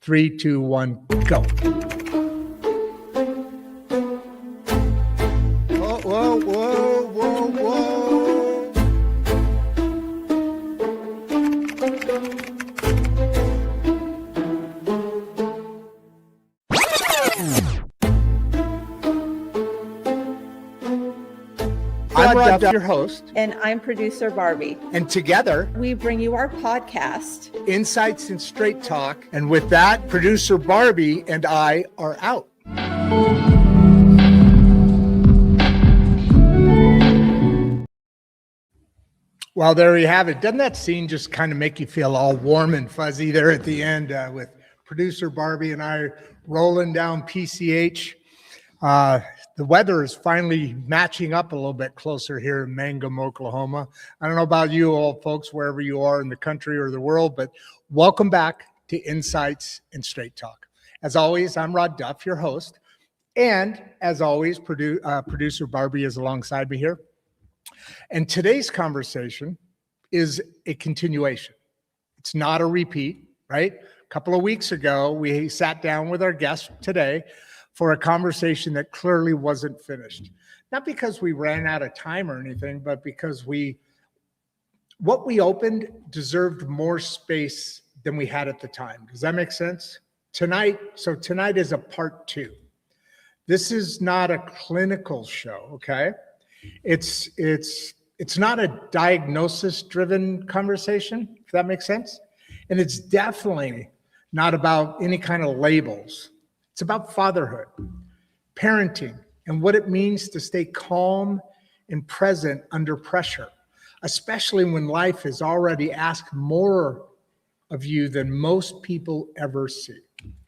3, 2, 1, go. Whoa, whoa, whoa, whoa, whoa. I'm Duff, your host. And I'm producer Barbie. And together, we bring you our podcast, Insights and Straight Talk. And with that, producer Barbie and I are out. Well, there you have it. Doesn't that scene just kind of make you feel all warm and fuzzy there at the end with producer Barbie and I rolling down PCH? The weather is finally matching up a little bit closer here in Mangum, Oklahoma. I don't know about you all folks, wherever you are in the country or the world, but welcome back to Insights and Straight Talk. As always, I'm Rod Duff, your host. And as always, producer Barbie is alongside me here. And today's conversation is a continuation. It's not a repeat, right? A couple of weeks ago, we sat down with our guest today for a conversation that clearly wasn't finished. Not because we ran out of time or anything, but because what we opened deserved more space than we had at the time. Does that make sense? Tonight is a part 2. This is not a clinical show, okay? It's not a diagnosis-driven conversation, if that makes sense. And it's definitely not about any kind of labels. It's about fatherhood, parenting, and what it means to stay calm and present under pressure, especially when life has already asked more of you than most people ever see,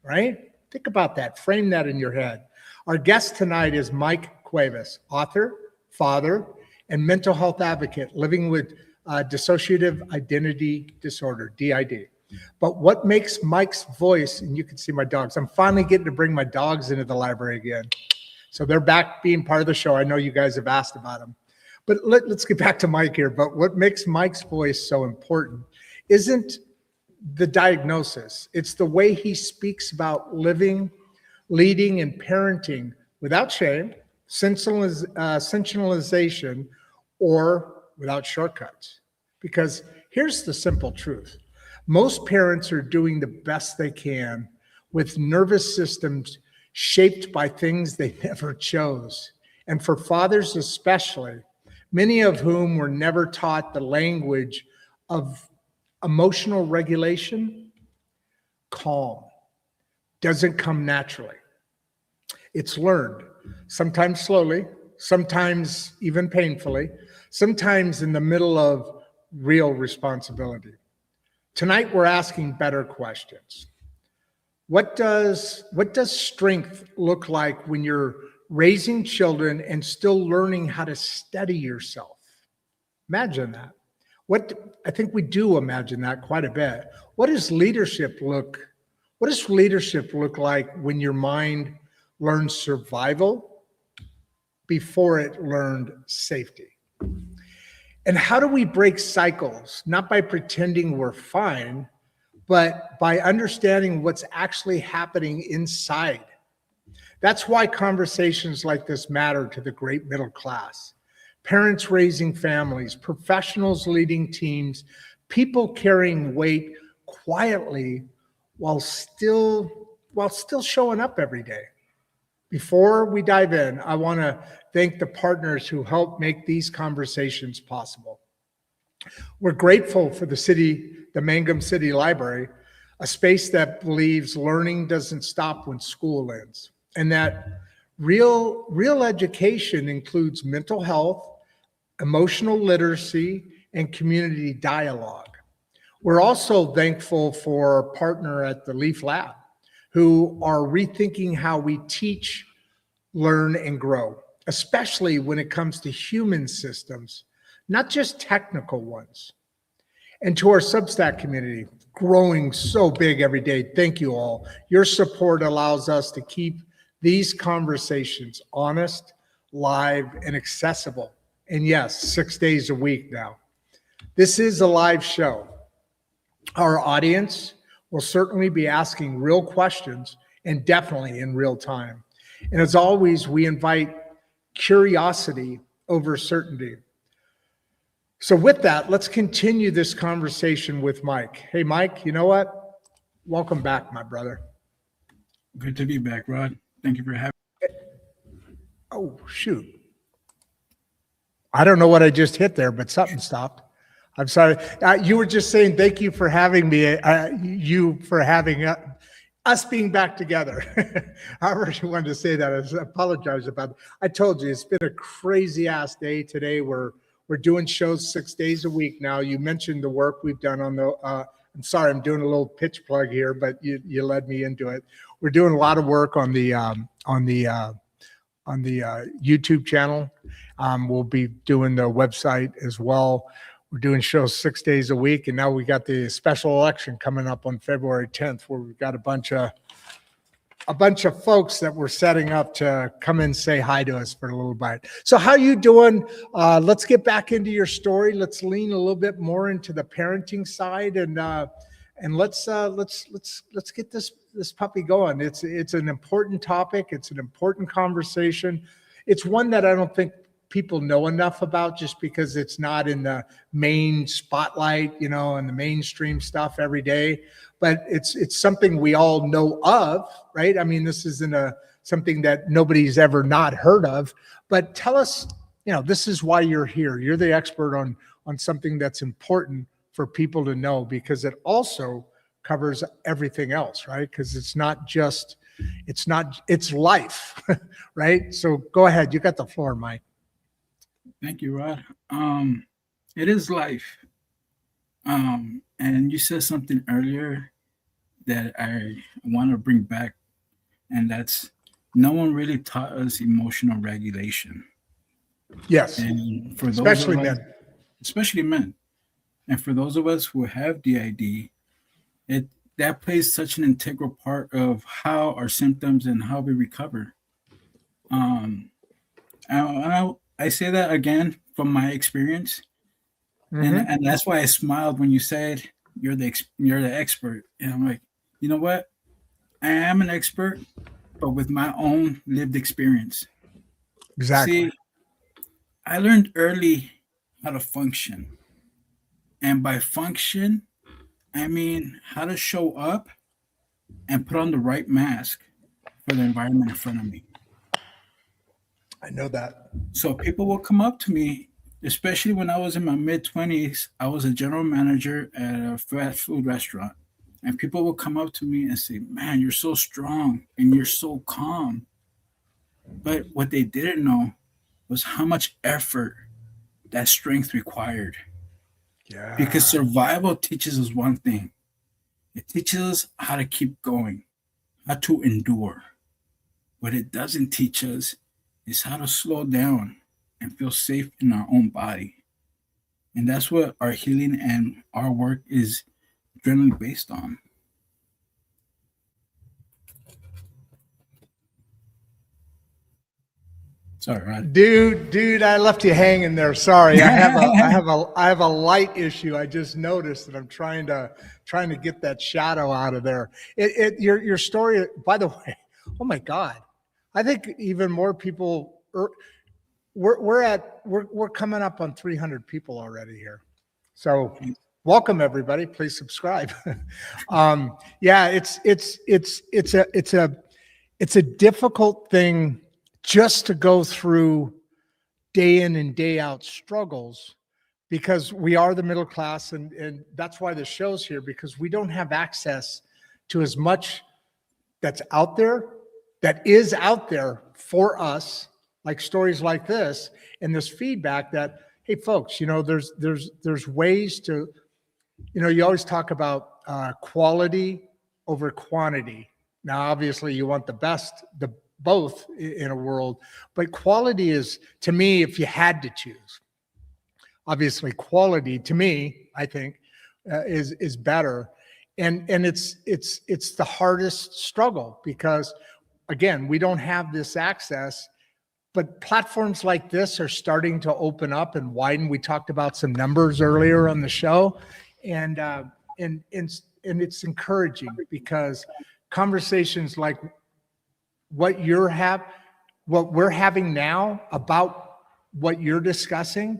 right? Think about that. Frame that in your head. Our guest tonight is Mike Cuevas, author, father, and mental health advocate living with Dissociative Identity Disorder, DID. But what makes Mike's voice, and you can see my dogs, I'm finally getting to bring my dogs into the library again. So they're back being part of the show. I know you guys have asked about them. But let's get back to Mike here. But what makes Mike's voice so important isn't the diagnosis. It's the way he speaks about living, leading, and parenting without shame, sensationalization, or without shortcuts. Because here's the simple truth. Most parents are doing the best they can with nervous systems shaped by things they never chose. And for fathers especially, many of whom were never taught the language of emotional regulation, calm doesn't come naturally. It's learned, sometimes slowly, sometimes even painfully, sometimes in the middle of real responsibility. Tonight, we're asking better questions. What does strength look like when you're raising children and still learning how to steady yourself? Imagine that. I think we do imagine that quite a bit. What does leadership look like when your mind learns survival before it learned safety? And how do we break cycles? Not by pretending we're fine, but by understanding what's actually happening inside. That's why conversations like this matter to the great middle class. Parents raising families, professionals leading teams, people carrying weight quietly while still showing up every day. Before we dive in, I want to thank the partners who help make these conversations possible. We're grateful for the Mangum City Library, a space that believes learning doesn't stop when school ends, and that real education includes mental health, emotional literacy, and community dialogue. We're also thankful for our partner at the Leaf Lab, who are rethinking how we teach, learn, and grow, especially when it comes to human systems, not just technical ones. And to our Substack community, growing so big every day, thank you all. Your support allows us to keep these conversations honest, live, and accessible. And yes, 6 days a week now. This is a live show. Our audience, We'll certainly be asking real questions and definitely in real time. And as always, we invite curiosity over certainty. So with that, let's continue this conversation with Mike. Hey, Mike, you know what? Welcome back, my brother. Good to be back, Rod. Thank you for having me. Oh, shoot. I don't know what I just hit there, but something stopped. I'm sorry. You were just saying thank you for having me, you for having us being back together. However you wanted to say that, I apologize about it. I told you, it's been a crazy ass day today. We're doing shows 6 days a week now. You mentioned the work we've done on the, I'm sorry, I'm doing a little pitch plug here, but you led me into it. We're doing a lot of work on the YouTube channel. We'll be doing the website as well. We're doing shows 6 days a week, and now we got the special election coming up on February 10th, where we've got a bunch of folks that we're setting up to come and say hi to us for a little bit. So how you doing? Let's get back into your story. Let's lean a little bit more into the parenting side, and let's get this puppy going. It's an important topic. It's an important conversation. It's one that I don't think people know enough about, just because it's not in the main spotlight, and the mainstream stuff every day. But it's something we all know of, right? I mean, this isn't something that nobody's ever not heard of. But tell us, this is why you're here. You're the expert on something that's important for people to know, because it also covers everything else, right? Because it's life, right? So go ahead. You got the floor, Mike. Thank you, Rod. It is life. And you said something earlier that I want to bring back, and that's no one really taught us emotional regulation. Yes, and for those especially of us, men. Especially men. And for those of us who have DID, that plays such an integral part of how our symptoms and how we recover. I say that again from my experience, and that's why I smiled when you said you're the expert. And I'm like, you know what? I am an expert, but with my own lived experience. Exactly. See, I learned early how to function, and by function, I mean how to show up and put on the right mask for the environment in front of me. I know that. So people will come up to me, especially when I was in my mid-20s. I was a general manager at a fast food restaurant. And people will come up to me and say, man, you're so strong and you're so calm. But what they didn't know was how much effort that strength required. Yeah. Because survival teaches us one thing. It teaches us how to keep going, how to endure. What it doesn't teach us is how to slow down and feel safe in our own body. And that's what our healing and our work is generally based on. Sorry, Rod. Dude, I left you hanging there. Sorry. I have a light issue. I just noticed that I'm trying to get that shadow out of there. Your story, by the way, oh my God. I think even more people we're coming up on 300 people already here. So welcome everybody. Please subscribe. Yeah, it's a difficult thing just to go through day in and day out struggles, because we are the middle class, and that's why the show's here, because we don't have access to as much that is out there for us, like stories like this and this feedback that, hey folks, there's ways to, you always talk about quality over quantity. Now, obviously you want the best, both in a world, but quality is, to me, if you had to choose, obviously quality to me, I think is better. And it's the hardest struggle, because again, we don't have this access, but platforms like this are starting to open up and widen. We talked about some numbers earlier on the show, and it's encouraging because conversations like what we're having now about what you're discussing,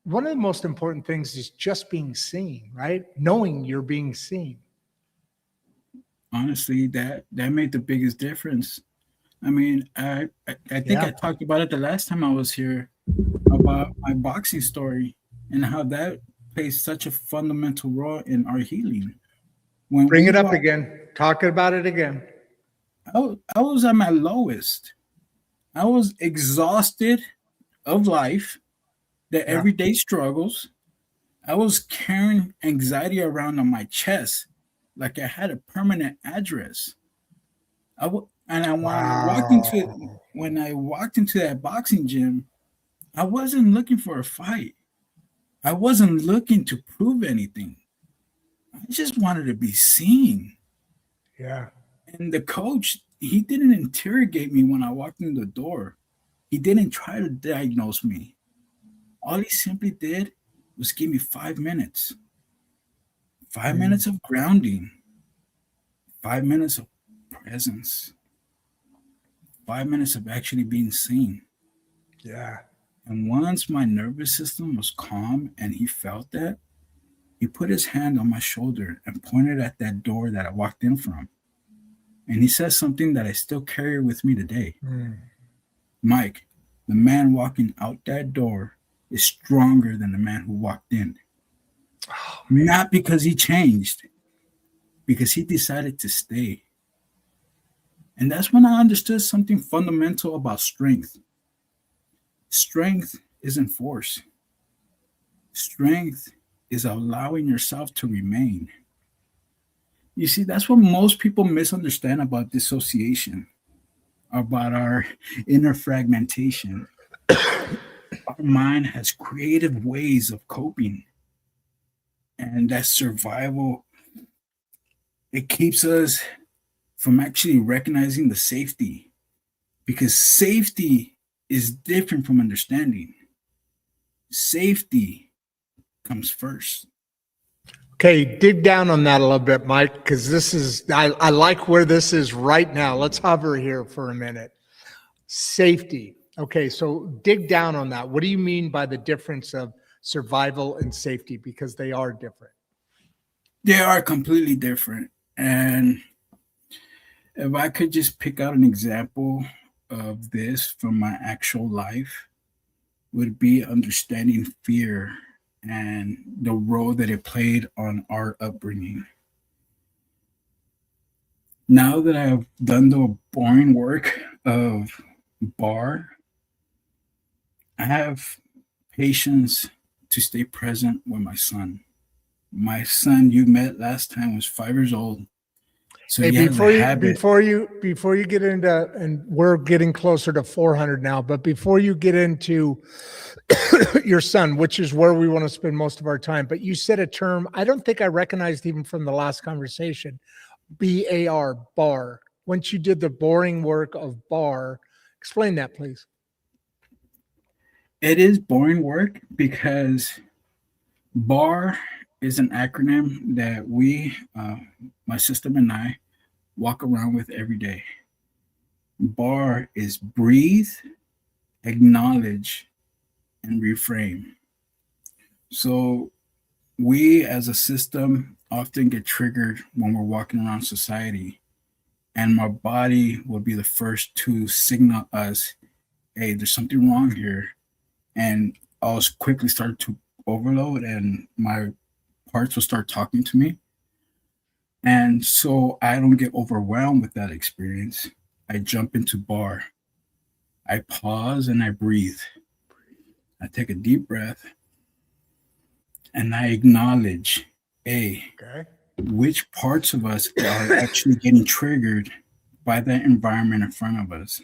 one of the most important things is just being seen, right? Knowing you're being seen. Honestly, that made the biggest difference. I mean, I think I talked about it the last time I was here about my boxing story and how that plays such a fundamental role in our healing. When Bring it up again. Talk about it again. I was at my lowest. I was exhausted of life, the everyday struggles. I was carrying anxiety around on my chest like I had a permanent address. When I walked into that boxing gym, I wasn't looking for a fight. I wasn't looking to prove anything. I just wanted to be seen. Yeah. And the coach, he didn't interrogate me when I walked in the door. He didn't try to diagnose me. All he simply did was give me 5 minutes. 5 minutes of grounding. 5 minutes of presence. 5 minutes of actually being seen. Yeah. And once my nervous system was calm and he felt that, he put his hand on my shoulder and pointed at that door that I walked in from. And he said something that I still carry with me today. Mike, the man walking out that door is stronger than the man who walked in. Not because he changed, because he decided to stay. And that's when I understood something fundamental about strength. Strength isn't force. Strength is allowing yourself to remain. You see, that's what most people misunderstand about dissociation, about our inner fragmentation. Our mind has creative ways of coping, and that survival, it keeps us from actually recognizing the safety, because safety is different from understanding. Safety comes first. Okay, dig down on that a little bit, Mike, because I like where this is right now. Let's hover here for a minute. Safety. Okay, so dig down on that. What do you mean by the difference of survival and safety? Because they are different. They are completely different. And if I could just pick out an example of this from my actual life, would be understanding fear and the role that it played on our upbringing. Now that I've done the boring work of BAR, I have patience to stay present with my son. My son you met last time was 5 years old. So hey, before you get into, and we're getting closer to 400 now, but before you get into your son, which is where we want to spend most of our time, but you said a term I don't think I recognized even from the last conversation, BAR, BAR. Once you did the boring work of BAR, explain that, please. It is boring work because BAR is an acronym that we, my sister and I, walk around with every day. BAR is breathe, acknowledge, and reframe. So we as a system often get triggered when we're walking around society, and my body will be the first to signal us, hey, there's something wrong here. And I'll quickly start to overload and my parts will start talking to me. And so I don't get overwhelmed with that experience. I jump into BAR. I pause and I breathe. I take a deep breath and I acknowledge, which parts of us are actually getting triggered by that environment in front of us.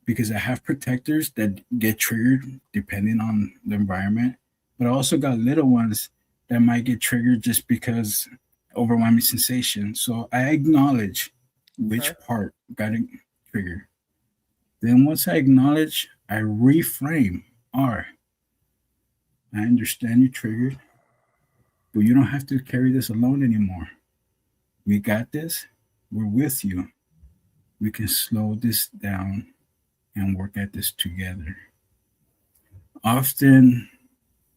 Because I have protectors that get triggered depending on the environment, but I also got little ones that might get triggered just because overwhelming sensation. So I acknowledge which part got triggered. Then once I acknowledge, I reframe R. I understand you triggered. but you don't have to carry this alone anymore. We got this. We're with you. We can slow this down and work at this together. Often,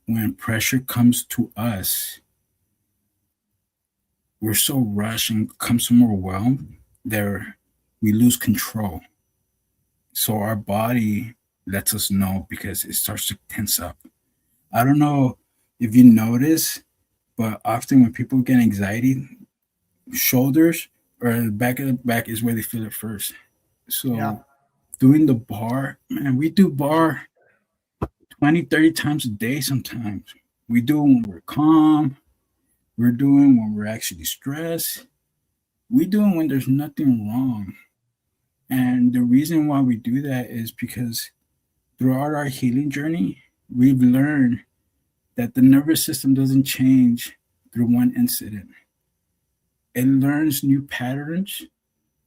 when pressure comes to us, we're so rushed and become so overwhelmed that we lose control. So our body lets us know because it starts to tense up. I don't know if you notice, but often when people get anxiety, shoulders or the back of the back is where they feel it first. So Yeah. doing the bar, man, we do bar 20, 30 times a day sometimes. We do it when we're calm. We're doing when we're actually stressed. We do it when there's nothing wrong. And the reason why we do that is because throughout our healing journey, we've learned that the nervous system doesn't change through one incident. It learns new patterns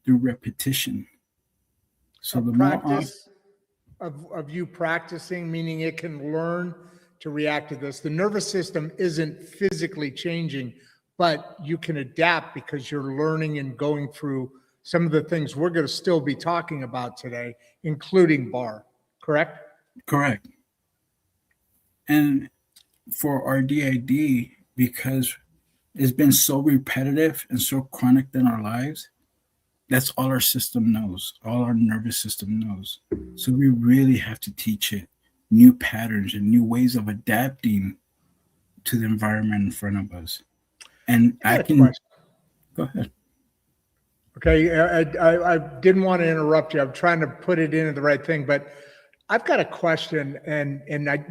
through repetition. So A the more practice of you practicing, meaning it can learn to react to this. The nervous system isn't physically changing, but you can adapt because you're learning and going through some of the things we're going to still be talking about today, including bar, correct? correct. And for our DID, because it's been so repetitive and so chronic in our lives, that's all our system knows, all our nervous system knows. So we really have to teach it new patterns and new ways of adapting to the environment in front of us. And I I got a can question. go ahead. Okay, I didn't want to interrupt you. I'm trying to put it into the right thing, but I've got a question, and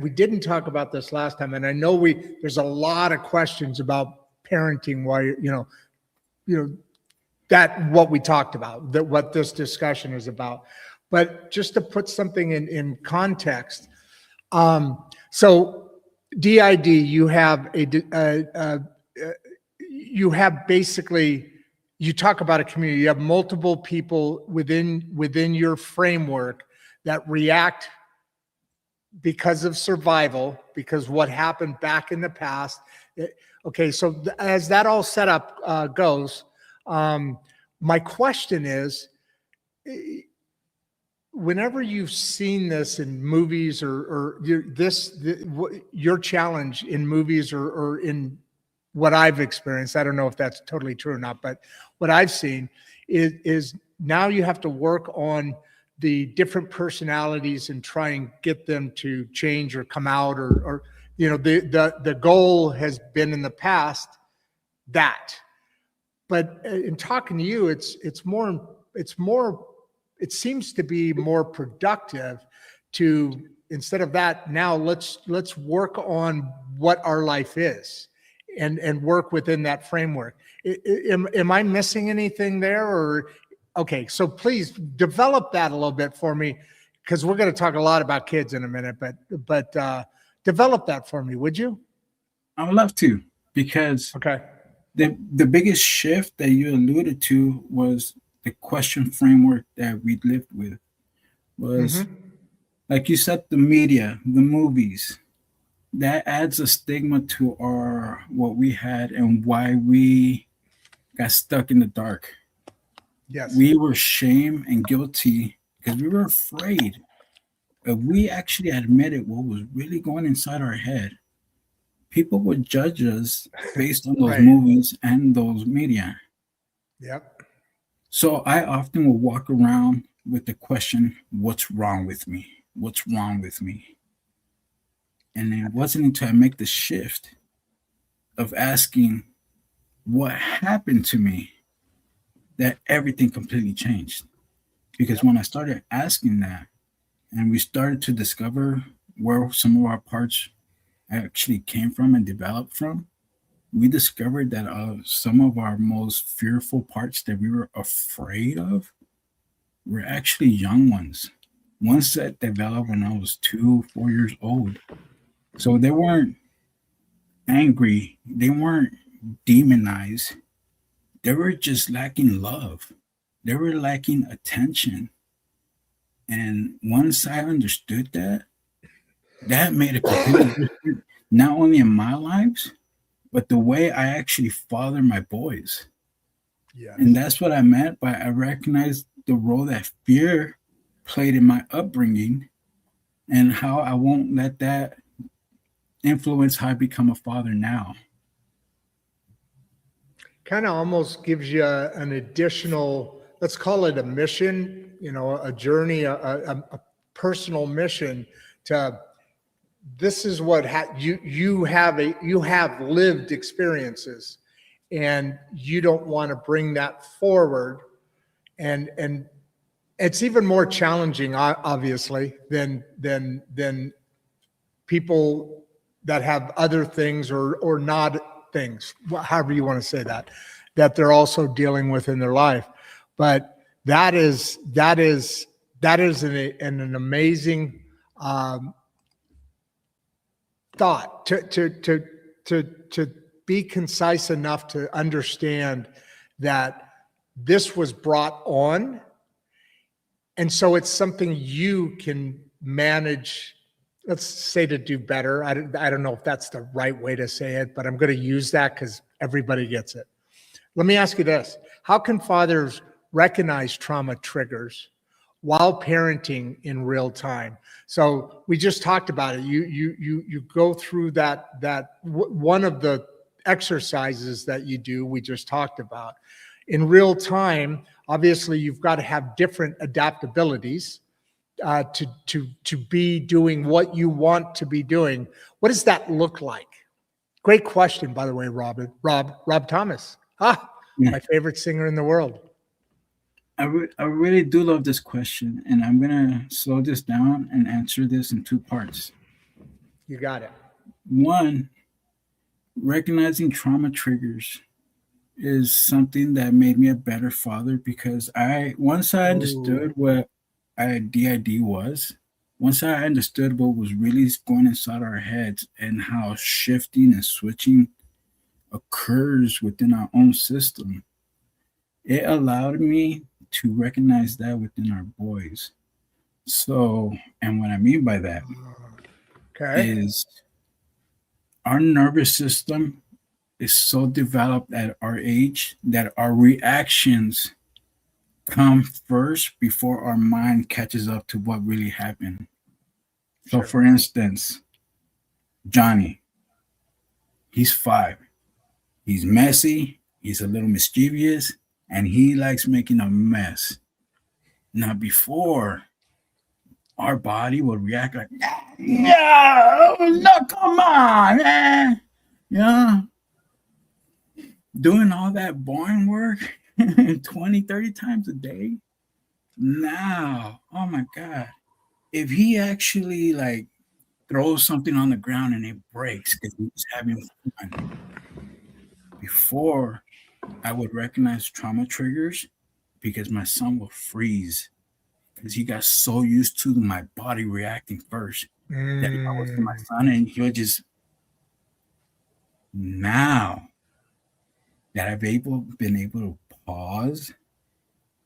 we didn't talk about this last time, and I know there's a lot of questions about parenting. Why that what we talked about, that what this discussion is about, but just to put something in context. So DID, you have you have basically, you talk about a community, you have multiple people within your framework that react because of survival, because what happened back in the past. Okay, so as that all set up goes, my question is, whenever you've seen this in movies or your challenge in movies or in what I've experienced, I don't know if that's totally true or not, but what I've seen is now you have to work on the different personalities and try and get them to change or come out or the goal has been in the past that. But in talking to you, it seems to be more productive to, instead of that, now let's work on what our life is and work within that framework. Am I missing anything there? Or okay, so please develop that a little bit for me, because we're going to talk a lot about kids in a minute, but develop that for me, would you? I would love to, because Okay. the biggest shift that you alluded to was the question framework that we lived with was, like you said, the media, the movies, that adds a stigma to our what we had and why we got stuck in the dark. Yes. We were shamed and guilty because we were afraid. If we actually admitted what was really going inside our head, people would judge us based on those Right. movies and those media. Yep. So I often will walk around with the question, what's wrong with me? What's wrong with me? And it wasn't until I make the shift of asking what happened to me that everything completely changed. Because when I started asking that and we started to discover where some of our parts actually came from and developed from, we discovered that some of our most fearful parts that we were afraid of were actually young ones that developed when I was 4 years old. So they weren't angry, they weren't demonized, they were just lacking love, they were lacking attention. And once I understood that, that made a completely difference, not only in my lives, but the way I actually father my boys. Yeah. And that's what I meant by I recognized the role that fear played in my upbringing and how I won't let that influence how I become a father now. Kind of almost gives you an additional, let's call it a mission, a journey, a personal mission to, this is what you have lived experiences, and you don't want to bring that forward. And it's even more challenging, obviously, than people that have other things or not things, however you want to say that they're also dealing with in their life. But that is an amazing thought to be concise enough to understand that this was brought on, and so it's something you can manage. Let's say to do better. I don't know if that's the right way to say it, but I'm going to use that because everybody gets it. Let me ask you this. How can fathers recognize trauma triggers while parenting in real time? So we just talked about it. You go through that one of the exercises that you do, we just talked about. In real time, obviously you've got to have different adaptabilities to be doing what you want to be doing. What does that look like? Great question, by the way, Rob Thomas. My favorite singer in the world. I really do love this question, and I'm going to slow this down and answer this in 2 parts. You got it. One, recognizing trauma triggers is something that made me a better father, because once I understood what DID was, once I understood what was really going inside our heads and how shifting and switching occurs within our own system, it allowed me to recognize that within our boys. So, and what I mean by that is our nervous system is so developed at our age that our reactions come first before our mind catches up to what really happened. So, for instance, Johnny, he's 5. He's messy. He's a little mischievous, and he likes making a mess. Now, before, our body would react like, no, come on, man. Yeah. Doing all that boring work 20, 30 times a day. Now, oh my God. If he actually throws something on the ground and it breaks because he's having fun. Before, I would recognize trauma triggers because my son will freeze because he got so used to my body reacting first that if I was my son and he'll just. Now that I've been able to pause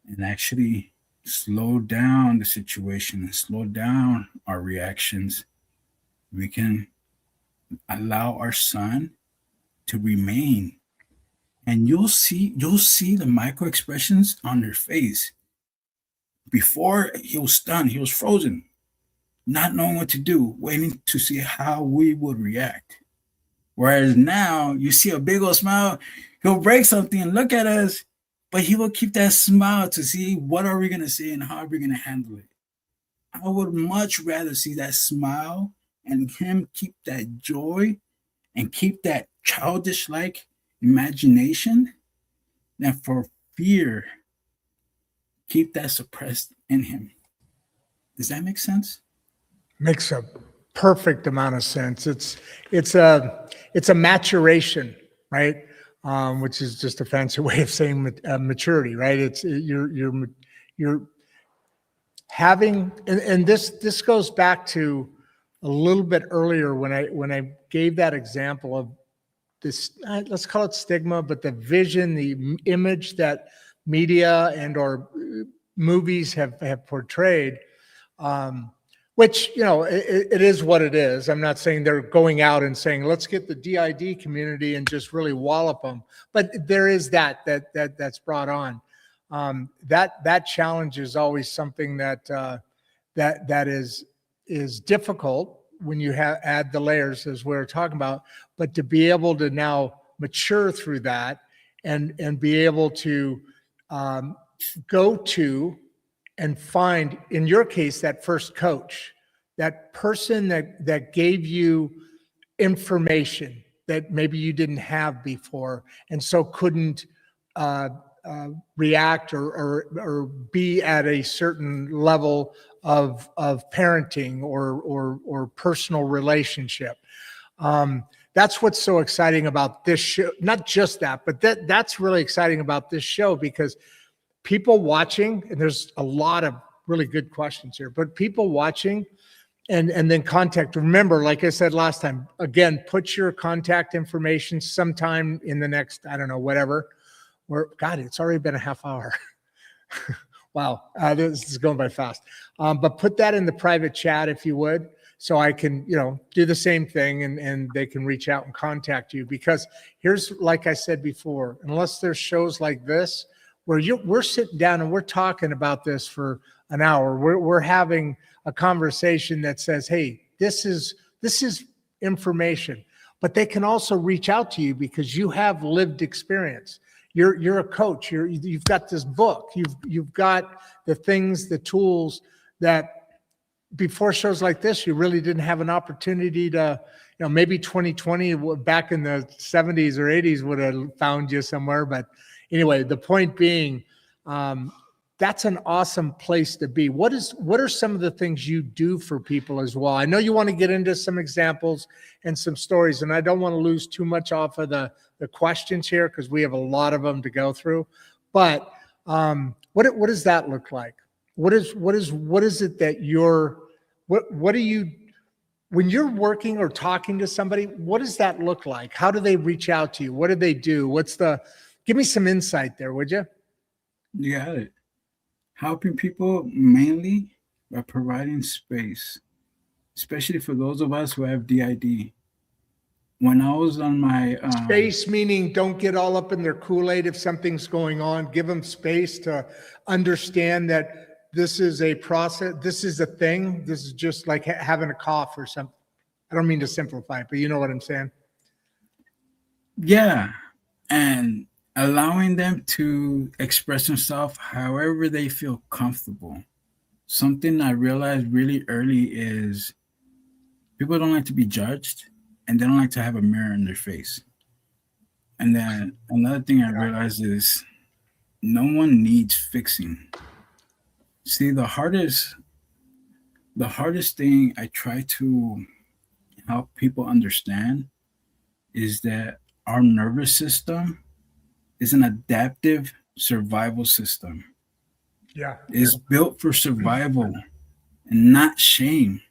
and actually slow down the situation and slow down our reactions, we can allow our son to remain. And you'll see the micro expressions on their face. Before, he was stunned, he was frozen, not knowing what to do, waiting to see how we would react. Whereas now you see a big old smile, he'll break something and look at us, but he will keep that smile to see what are we going to say and how are we going to handle it. I would much rather see that smile and him keep that joy and keep that childish-like imagination than for fear, keep that suppressed in him. Does that make sense? Makes a perfect amount of sense. It's a maturation, right? Which is just a fancy way of saying maturity, right? It's you're having, and this goes back to a little bit earlier when I gave that example of this, let's call it stigma, but the vision, the image that media and or movies have portrayed. Which, it is what it is. I'm not saying they're going out and saying, let's get the DID community and just really wallop them. But there is that's brought on. That challenge is always something that is difficult when you add the layers, as we're talking about. But to be able to now mature through that and be able to go to and find, in your case, that first coach, that person that gave you information that maybe you didn't have before, and so couldn't react or be at a certain level of parenting or personal relationship. That's what's so exciting about this show. Not just that, but that's really exciting about this show, because people watching, and there's a lot of really good questions here, but people watching and then contact. Remember, like I said last time, again, put your contact information sometime in the next, I don't know, whatever. God, it's already been a half hour. Wow, this is going by fast. But put that in the private chat if you would, so I can, do the same thing and they can reach out and contact you. Because here's, like I said before, unless there's shows like this, where we're sitting down and we're talking about this for an hour. We're having a conversation that says, hey, this is information, but they can also reach out to you because you have lived experience. You're a coach. You've got this book. You've got the things, the tools that before shows like this, you really didn't have an opportunity to, maybe 2020 back in the 70s or 80s would have found you somewhere. But anyway, the point being, that's an awesome place to be. What are some of the things you do for people as well? I know you want to get into some examples and some stories, and I don't want to lose too much off of the questions here, because we have a lot of them to go through. But what does that look like? What is it that what do you, when you're working or talking to somebody, what does that look like? How do they reach out to you? What do they do? Give me some insight there, would you? You got it. Helping people mainly by providing space, especially for those of us who have DID. When I was on my space, meaning don't get all up in their Kool-Aid if something's going on. Give them space to understand that this is a process. This is a thing. This is just like having a cough or something. I don't mean to simplify it, but you know what I'm saying? Yeah. And allowing them to express themselves however they feel comfortable. Something I realized really early is people don't like to be judged, and they don't like to have a mirror in their face. And then another thing I realized is no one needs fixing. See, the hardest thing I try to help people understand is that our nervous system is an adaptive survival system. Yeah. It's built for survival and not shame.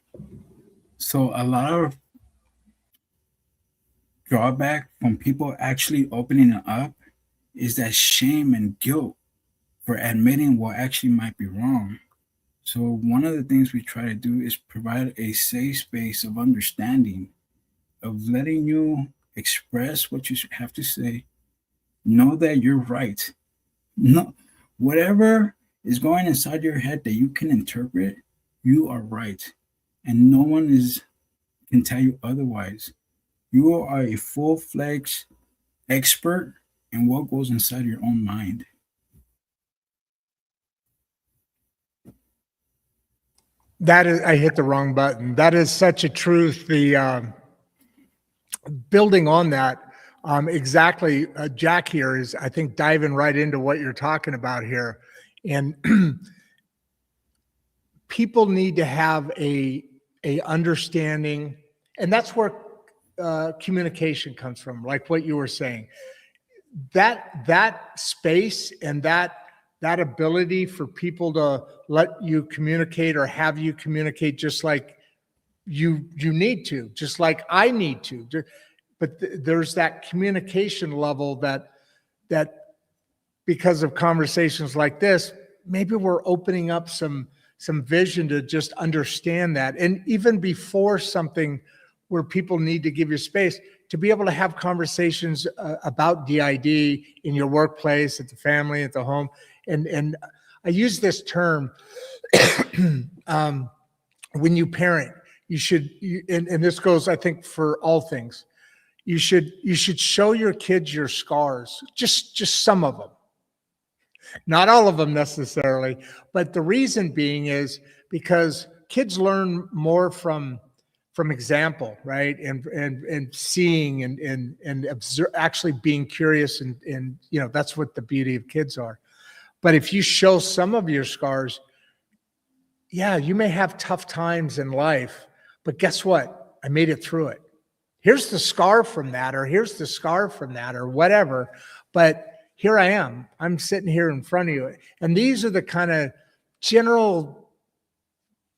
So a lot of drawback from people actually opening it up is that shame and guilt for admitting what actually might be wrong. So one of the things we try to do is provide a safe space of understanding, of letting you express what you have to say. Know that you're right. No, whatever is going inside your head that you can interpret, you are right. And no one can tell you otherwise. You are a full-fledged expert in what goes inside your own mind. That is, I hit the wrong button. That is such a truth. The building on that, exactly. Jack here is, I think, diving right into what you're talking about here, and people need to have a understanding, and that's where communication comes from. Like what you were saying, that space and that ability for people to let you communicate or have you communicate just like you need to, just like I need to. But there's that communication level that because of conversations like this, maybe we're opening up some vision to just understand that. And even before something where people need to give you space, to be able to have conversations about DID in your workplace, at the family, at the home. And I use this term, when you parent, you should, and this goes, I think, for all things, you should show your kids your scars, just some of them. Not all of them necessarily, but the reason being is because kids learn more from example, right? And seeing and actually being curious, and that's what the beauty of kids are. But if you show some of your scars, yeah, you may have tough times in life, but guess what? I made it through it. Here's the scar from that, or here's the scar from that, or whatever. But here I am. I'm sitting here in front of you. And these are the kind of general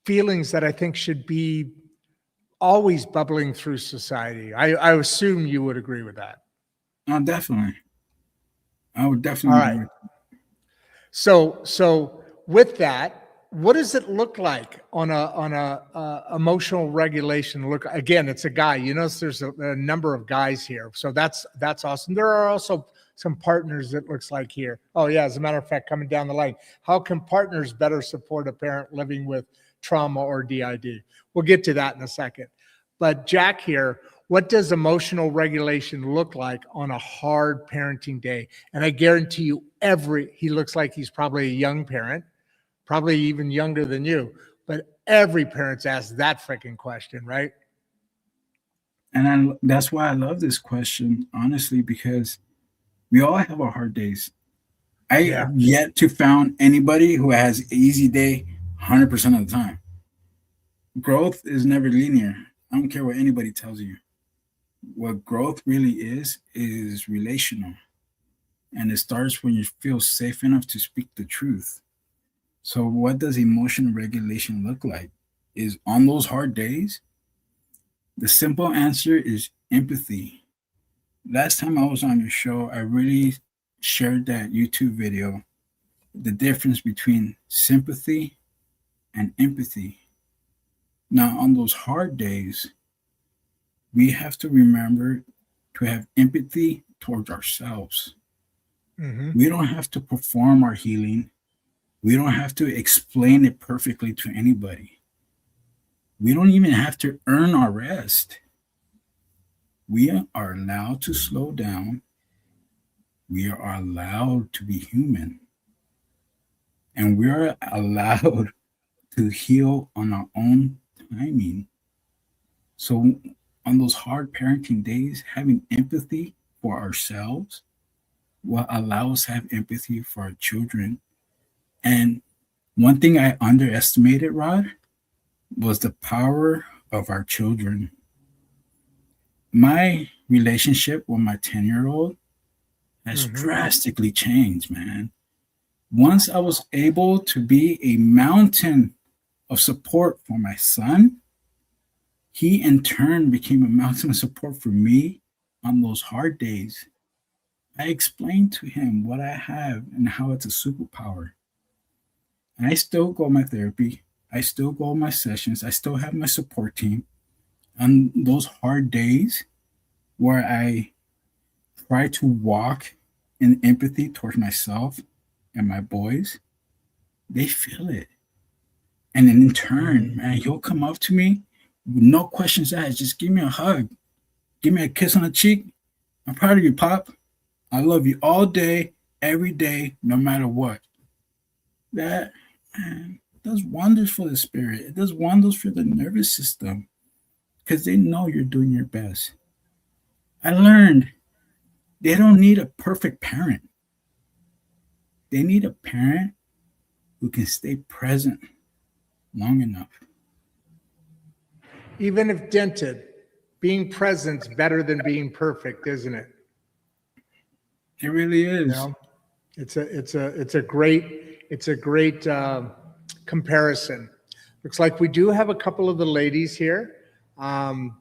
feelings that I think should be always bubbling through society. I assume you would agree with that. Oh, definitely. I would definitely. All right. So with that, what does it look like on a emotional regulation? Look, again, it's a guy. You notice there's a number of guys here, so that's awesome. There are also some partners, it looks like here. Oh yeah, as a matter of fact, coming down the line, how can partners better support a parent living with trauma or DID? We'll get to that in a second. But Jack here, what does emotional regulation look like on a hard parenting day? And I guarantee you, he looks like he's probably a young parent, probably even younger than you, but every parent's asked that freaking question, right? And that's why I love this question, honestly, because we all have our hard days. I have yet to found anybody who has an easy day 100% of the time. Growth is never linear. I don't care what anybody tells you. What growth really is relational. And it starts when you feel safe enough to speak the truth. So what does emotional regulation look like? Is on those hard days, the simple answer is empathy. Last time I was on your show, I really shared that YouTube video, the difference between sympathy and empathy. Now, on those hard days, we have to remember to have empathy towards ourselves. Mm-hmm. We don't have to perform our healing. We don't have to explain it perfectly to anybody. We don't even have to earn our rest. We are allowed to slow down. We are allowed to be human. And we are allowed to heal on our own timing. So on those hard parenting days, having empathy for ourselves will allow us to have empathy for our children. And one thing I underestimated, Rod, was the power of our children. My relationship with my 10-year-old has drastically changed, man. Once I was able to be a mountain of support for my son, he in turn became a mountain of support for me on those hard days. I explained to him what I have and how it's a superpower. And I still go my therapy. I still go my sessions. I still have my support team. On those hard days where I try to walk in empathy towards myself and my boys, they feel it. And then in turn, man, he'll come up to me with no questions asked. Just give me a hug. Give me a kiss on the cheek. I'm proud of you, Pop. I love you all day, every day, no matter what. That, man, does wonders for the spirit. It does wonders for the nervous system because they know you're doing your best. I learned they don't need a perfect parent. They need a parent who can stay present long enough. Even if dented, being present's better than being perfect, isn't it? It really is. You know, it's a great comparison. Looks like we do have a couple of the ladies here, and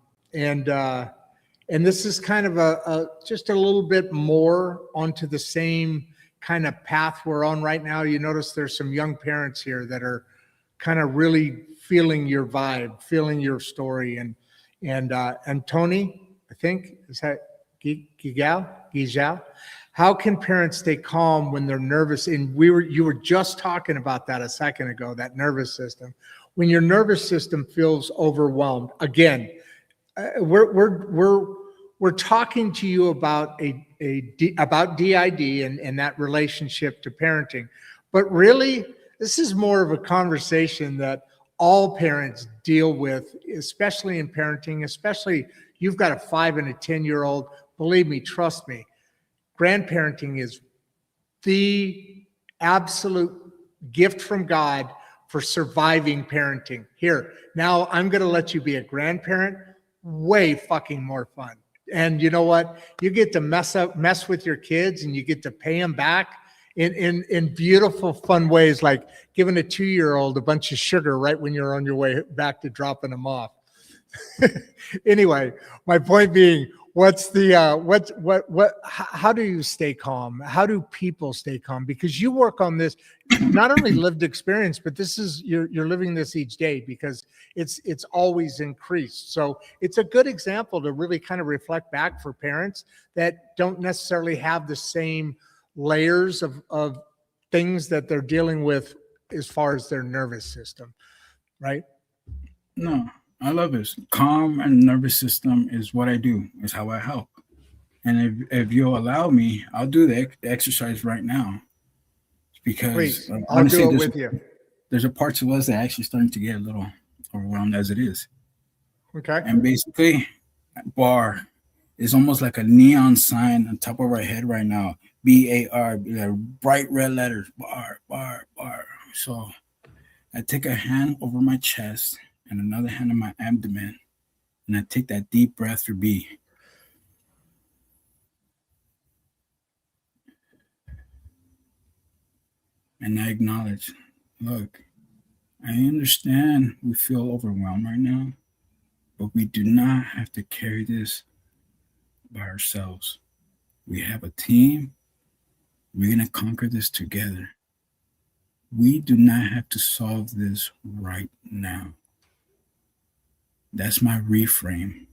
this is kind of just a little bit more onto the same kind of path we're on right now. You notice there's some young parents here that are kind of really feeling your vibe, feeling your story. And Tony, I think, is that Gijal? How can parents stay calm when they're nervous? And you were just talking about that a second ago, that nervous system. When your nervous system feels overwhelmed, again, we're talking to you about about DID and that relationship to parenting, but really, this is more of a conversation that all parents deal with, especially in parenting. Especially, you've got a 5 and a 10-year-old. Believe me, trust me, grandparenting is the absolute gift from God for surviving parenting. Here, now I'm going to let you be a grandparent. Way fucking more fun. And you know what? You get to mess with your kids, and you get to pay them back in beautiful, fun ways, like giving a 2-year-old a bunch of sugar right when you're on your way back to dropping them off. Anyway, my point being, how do you stay calm? How do people stay calm? Because you work on this, not only lived experience, but this is, you're living this each day, because it's always increased. So it's a good example to really kind of reflect back for parents that don't necessarily have the same layers of things that they're dealing with as far as their nervous system, right? No, I love this. Calm and nervous system is what I do, is how I help. And if you'll allow me, I'll do the exercise right now. Because please, I'll honestly, do it with you. There's a parts of us that are actually starting to get a little overwhelmed as it is. Okay. And basically, BAR is almost like a neon sign on top of our head right now. BAR, bright red letters, BAR, BAR, BAR. So I take a hand over my chest and another hand on my abdomen, and I take that deep breath for B. And I acknowledge, look, I understand we feel overwhelmed right now, but we do not have to carry this by ourselves. We have a team. We're going to conquer this together. We do not have to solve this right now. That's my reframe.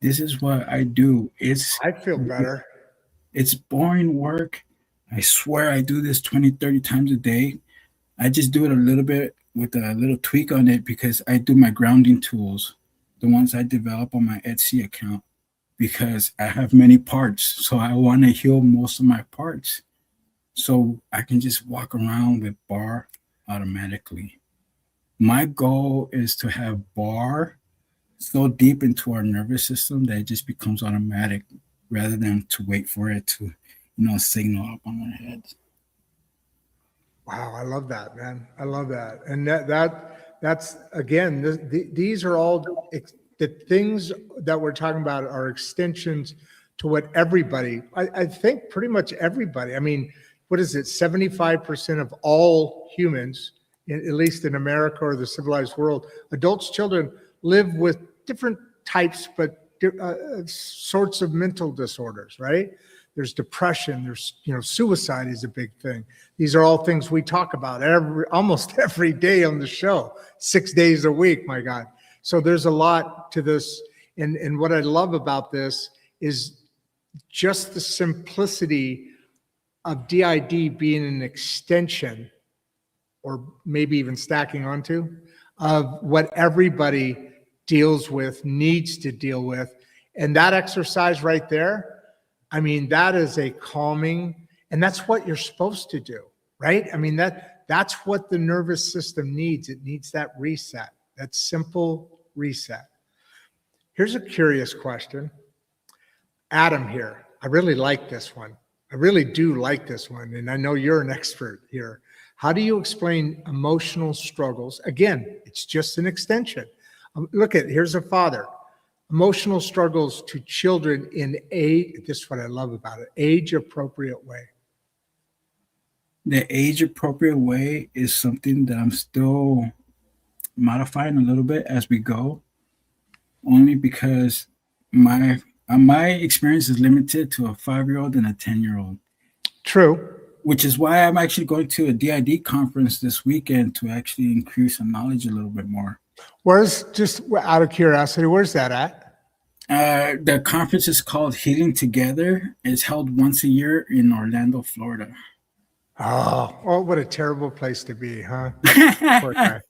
This is what I do. I feel better. It's boring work. I swear I do this 20, 30 times a day. I just do it a little bit with a little tweak on it because I do my grounding tools, the ones I develop on my Etsy account, because I have many parts. So I want to heal most of my parts. So I can just walk around with BAR automatically. My goal is to have BAR so deep into our nervous system that it just becomes automatic, rather than to wait for it to, signal up on our heads. Wow, I love that, man. I love that. And that's again, these are all the things that we're talking about are extensions to what everybody, I think pretty much everybody, I mean, what is it? 75% of all humans, at least in America or the civilized world, adults, children, live with different types, but sorts of mental disorders, right? There's depression, there's, suicide is a big thing. These are all things we talk about almost every day on the show, 6 days a week, my God. So there's a lot to this. And what I love about this is just the simplicity of DID being an extension, or maybe even stacking onto, of what everybody deals with, needs to deal with. And that exercise right there, I mean, that is a calming, and that's what you're supposed to do, right? I mean, that's what the nervous system needs. It needs that reset, that simple reset. Here's a curious question. Adam here, I really like this one. I really do like this one, and I know you're an expert here. How do you explain emotional struggles? Again, it's just an extension. Look at, here's a father. Emotional struggles to children in this is what I love about it, age-appropriate way. The age-appropriate way is something that I'm still modifying a little bit as we go, only because my experience is limited to a 5-year-old and a 10-year-old. True. which is why I'm actually going to a DID conference this weekend to actually increase the knowledge a little bit more. Where's, just out of curiosity, where's that at? The conference is called Healing Together. It's held once a year in Orlando, Florida. Oh, what a terrible place to be, huh? Poor guy.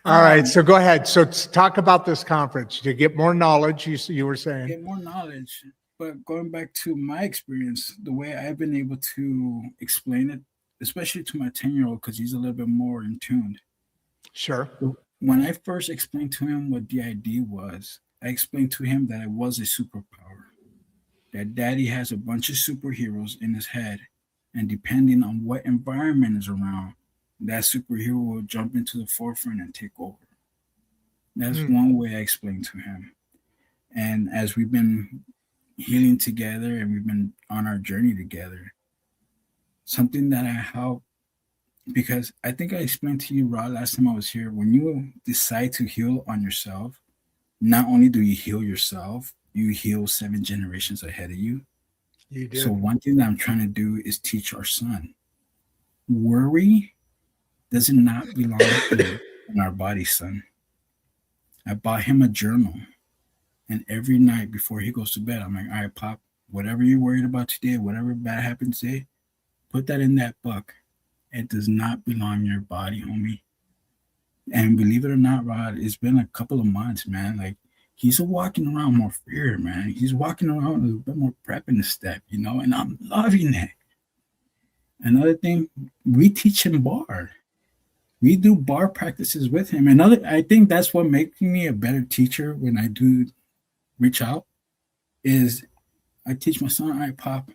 All right, so go ahead. So talk about this conference to get more knowledge. You were saying Get more knowledge, but going back to my experience, the way I've been able to explain it, especially to my 10-year-old, because he's a little bit more in tune. Sure. When I first explained to him what DID was, I explained to him that it was a superpower, that daddy has a bunch of superheroes in his head, and depending on what environment is around, that superhero will jump into the forefront and take over. That's one way I explained to him. And as we've been healing together and we've been on our journey together, something that I help, because I think I explained to you, Rod, last time I was here, when you decide to heal on yourself, not only do you heal yourself, you heal 7 generations ahead of you. You did. So one thing that I'm trying to do is teach our son. Worry does not belong in our body, son. I bought him a journal. And every night before he goes to bed, I'm like, all right, Pop, whatever you're worried about today, whatever bad happens today, put that in that book. It does not belong in your body, homie. And believe it or not, Rod, it's been a couple of months, man. Like, he's walking around more fear, man. He's walking around with a bit more prep in his step, you know, and I'm loving it. Another thing, we teach him bar. We do bar practices with him. I think that's what makes me a better teacher when I do reach out, is I teach my son, all right, Pop,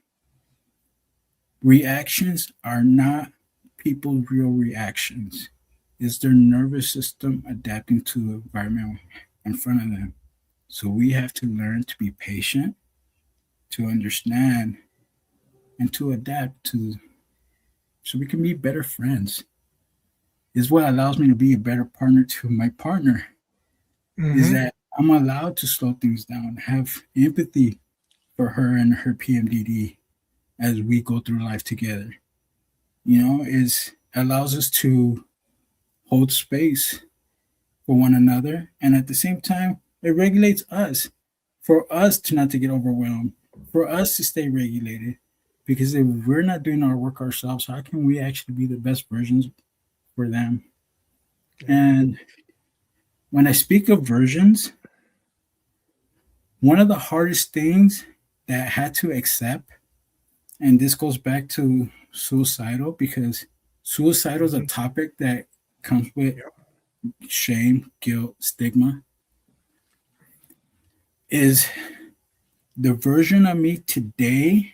reactions are not people's real reactions. It's their nervous system adapting to the environment in front of them. So we have to learn to be patient, to understand, and to adapt to, so we can be better friends. Is what allows me to be a better partner to my partner, is that I'm allowed to slow things down, have empathy for her and her PMDD as we go through life together. You know, it allows us to hold space for one another. And at the same time, it regulates us, for us to not to get overwhelmed, for us to stay regulated. Because if we're not doing our work ourselves, how can we actually be the best versions for them? And when I speak of versions, one of the hardest things that I had to accept, and this goes back to suicidal, because suicidal is a topic that comes with shame, guilt, stigma, is the version of me today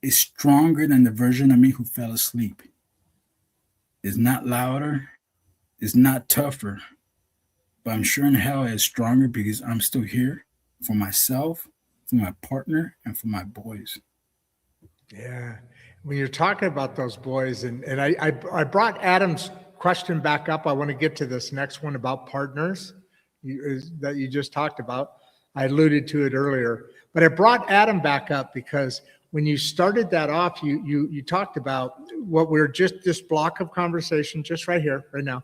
is stronger than the version of me who fell asleep. It's not louder, it's not tougher, but I'm sure in hell it's stronger because I'm still here for myself, for my partner, and for my boys. Yeah. When you're talking about those boys, and I brought Adam's question back up. I want to get to this next one about partners that you just talked about. I alluded to it earlier, but I brought Adam back up because when you started that off, you talked about what we're just, this block of conversation, just right here, right now.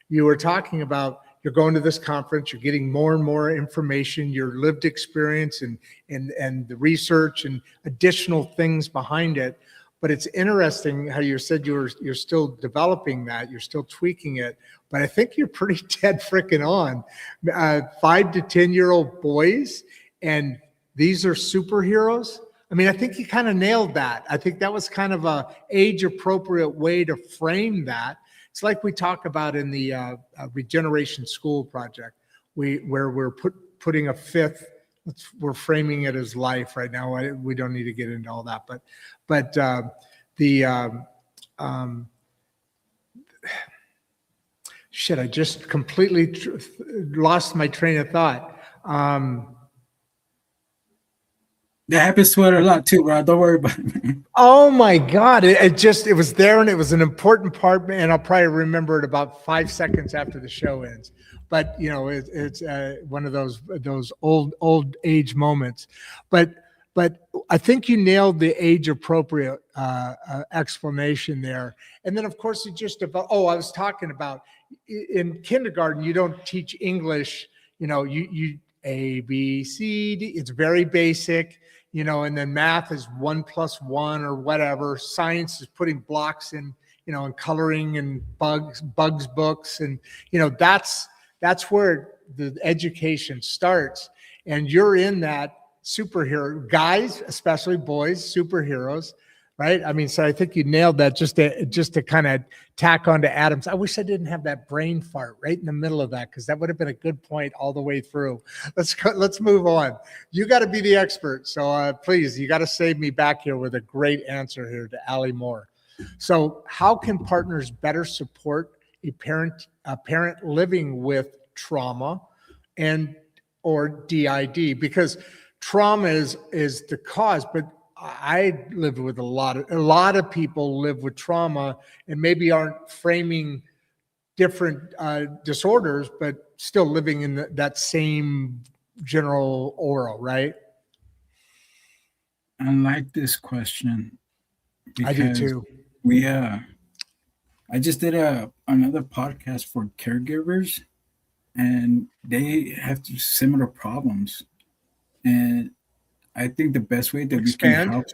You were talking about you're going to this conference, you're getting more and more information, your lived experience and the research and additional things behind it. But it's interesting how you said you're still developing that, you're still tweaking it. But I think you're pretty dead freaking on. 5 to 10-year-old boys, and these are superheroes. I mean, I think you kind of nailed that. I think that was kind of a age-appropriate way to frame that. It's like we talk about in the Regeneration School project, where we're putting a fifth. We're framing it as life right now. We don't need to get into all that, but shit, I just completely lost my train of thought. That happens to it a lot too, Rod. Don't worry about it, man. Oh my God. It was there, and it was an important part, and I'll probably remember it about 5 seconds after the show ends. But you know, it's one of those old age moments. But But I think you nailed the age appropriate explanation there. And then of course it just about, I was talking about in kindergarten, you don't teach English, you A, B, C, D, it's very basic, and then math is 1 + 1 or whatever. Science is putting blocks in, and coloring and bugs books. And, that's where the education starts. And you're in that superhero, guys, especially boys, superheroes, right? I mean, so I think you nailed that just to kind of tack onto Adam's. I wish I didn't have that brain fart right in the middle of that, because that would have been a good point all the way through. Let's move on. You got to be the expert. So please, you got to save me back here with a great answer here to Allie Moore. So how can partners better support a parent living with trauma and or DID? Because trauma is the cause, but I lived with a lot of people live with trauma and maybe aren't framing different disorders, but still living in that same general aura, right? I like this question. I do too. I just did another podcast for caregivers, and they have similar problems. And I think the best way that we can help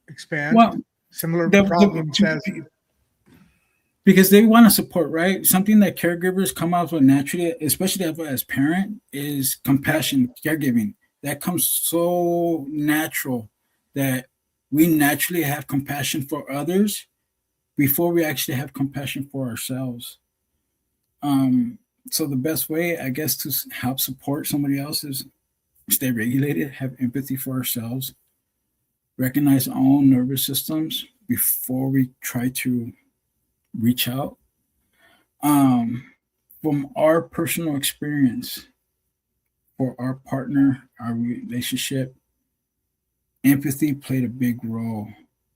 expand well, similar problems because they want to support, right? Something that caregivers come out with naturally, especially as parent, is compassion, caregiving. That comes so natural that we naturally have compassion for others before we actually have compassion for ourselves. So the best way, I guess, to help support somebody else is stay regulated, have empathy for ourselves, recognize our own nervous systems before we try to reach out. From our personal experience, for our partner, our relationship, empathy played a big role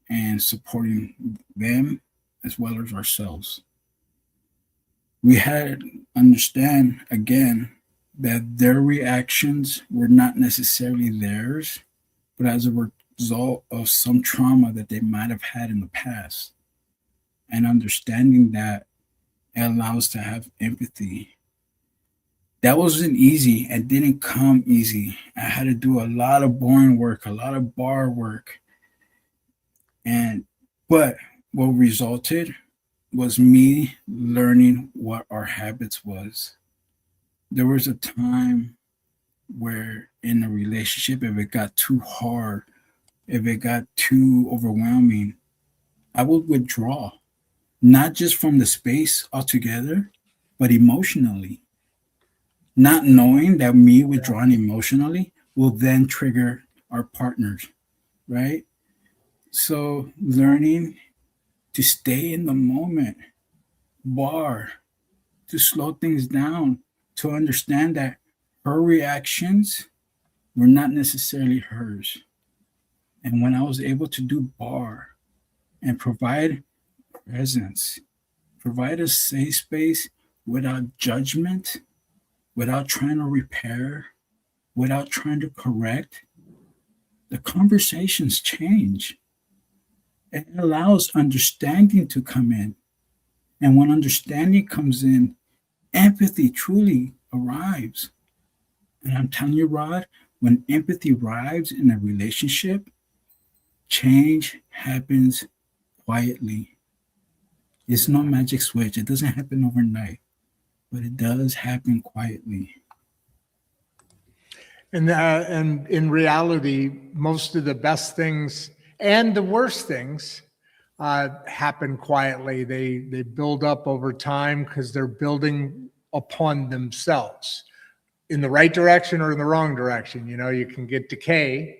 in supporting them as well as ourselves. We had to understand, again, that their reactions were not necessarily theirs, but as a result of some trauma that they might have had in the past. And understanding that, it allows to have empathy. That wasn't easy and didn't come easy. I had to do a lot of boring work, a lot of bar work. But what resulted was me learning what our habits was. There was a time where in a relationship, if it got too hard, if it got too overwhelming, I would withdraw, not just from the space altogether, but emotionally. Not knowing that me withdrawing emotionally will then trigger our partners, right? So learning to stay in the moment, to slow things down, to understand that her reactions were not necessarily hers. And when I was able to do bar and provide presence, provide a safe space without judgment, without trying to repair, without trying to correct, the conversations change. It allows understanding to come in. And when understanding comes in, empathy truly arrives. And I'm telling you, Rod, when empathy arrives in a relationship, change happens quietly. It's no magic switch. It doesn't happen overnight, but it does happen quietly. And in reality, most of the best things and the worst things happen quietly. They build up over time because they're building upon themselves in the right direction or in the wrong direction. You can get decay,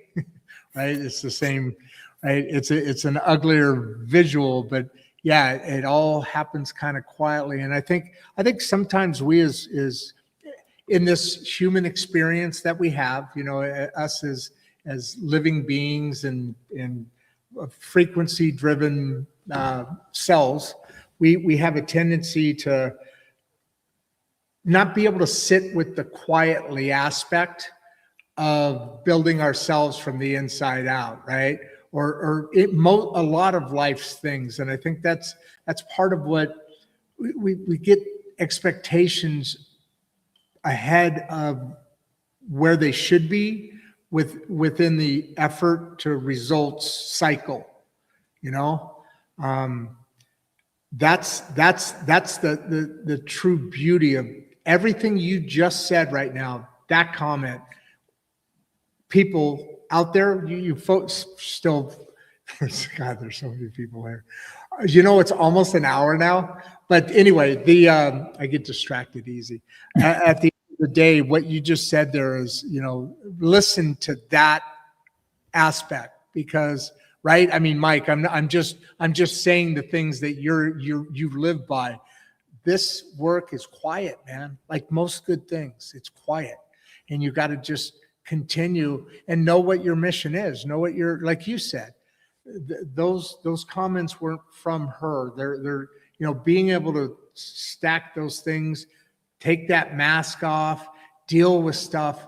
right? It's the same, right? It's an uglier visual, but yeah, it all happens kind of quietly. And I think sometimes we as in this human experience that we have, us as living beings and frequency driven cells, we have a tendency to not be able to sit with the quietly aspect of building ourselves from the inside out, right? A lot of life's things. And I think that's part of what we get expectations ahead of where they should be within the effort to results cycle, you know? That's the true beauty of everything you just said right now. That comment, people out there, you folks still, God, there's so many people here. You know, it's almost an hour now. But anyway, I get distracted easy. At the end of the day, what you just said there is, you know, listen to that aspect because, right? I mean, Mike, I'm just saying the things that you live by. This work is quiet, man. Like most good things, it's quiet, and you got to just continue and know what your mission is. Know what like you said. Those comments weren't from her. They're you know, being able to stack those things, take that mask off, deal with stuff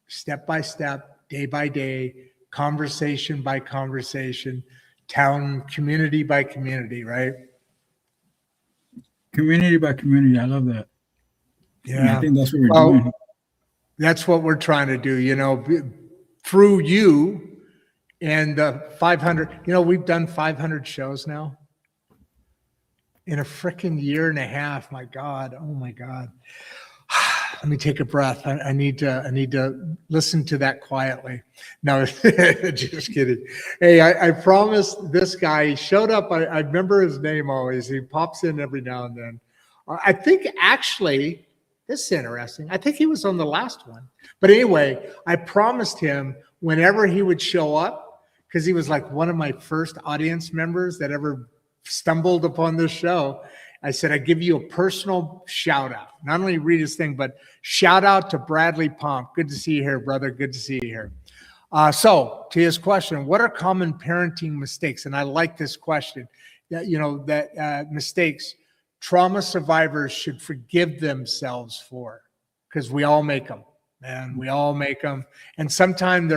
step by step, day by day, conversation by conversation, community by community, right? Community by community. I love that. Yeah. And I think that's what we're doing. That's what we're trying to do, you know, through you and 500, you know, we've done 500 shows now in a freaking year and a half. My God. Oh my God. Let me take a breath. I need to listen to that quietly. No, just kidding. Hey, I promised this guy, he showed up. I remember his name always. He pops in every now and then. I think actually, this is interesting. I think he was on the last one. But anyway, I promised him whenever he would show up, because he was like one of my first audience members that ever stumbled upon this show. I said, I give you a personal shout out. Not only read his thing, but shout out to Bradley Pomp. Good to see you here, brother. Good to see you here. So to his question, what are common parenting mistakes? And I like this question. That, you know, that mistakes trauma survivors should forgive themselves for, because we all make them, man. We all make them. And sometimes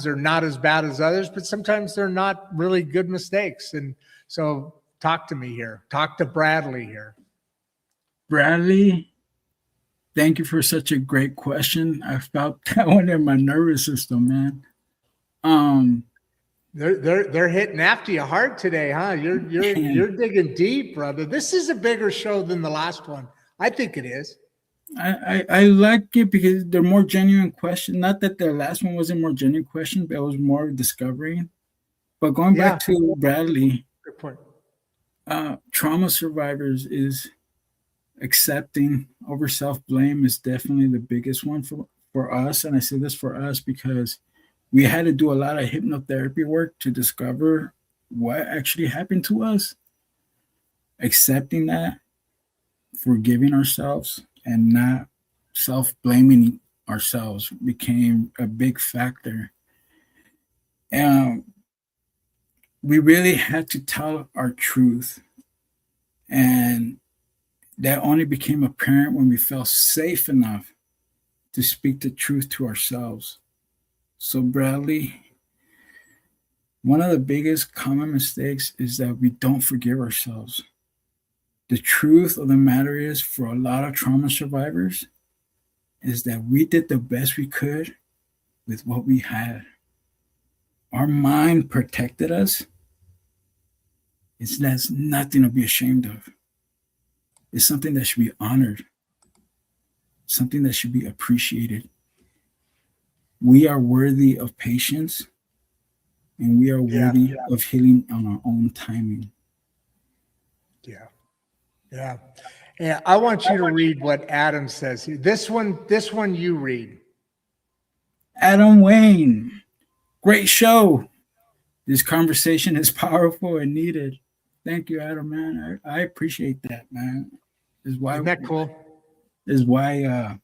they're not as bad as others, but sometimes they're not really good mistakes. And so talk to me here. Talk to Bradley here. Bradley, thank you for such a great question. I felt that one in my nervous system, man. They're hitting after you hard today, huh? You're digging deep, brother. This is a bigger show than the last one. I think it is. I like it because they're more genuine questions. Not that the last one wasn't more genuine question, but it was more discovering. But going back to Bradley, good point. Trauma survivors is accepting over self-blame is definitely the biggest one for us. And I say this for us because we had to do a lot of hypnotherapy work to discover what actually happened to us. Accepting that, forgiving ourselves, and not self-blaming ourselves became a big factor. And we really had to tell our truth. And that only became apparent when we felt safe enough to speak the truth to ourselves. So Bradley, one of the biggest common mistakes is that we don't forgive ourselves. The truth of the matter is, for a lot of trauma survivors, is that we did the best we could with what we had. Our mind protected us. That's nothing to be ashamed of. It's something that should be honored, something that should be appreciated. We are worthy of patience, and we are worthy of healing on our own timing. Yeah. I want you to read what Adam says here. This one you read. Adam Wayne, great show. This conversation is powerful and needed. Thank you, Adam, man. I appreciate that, man. Isn't that cool? Is why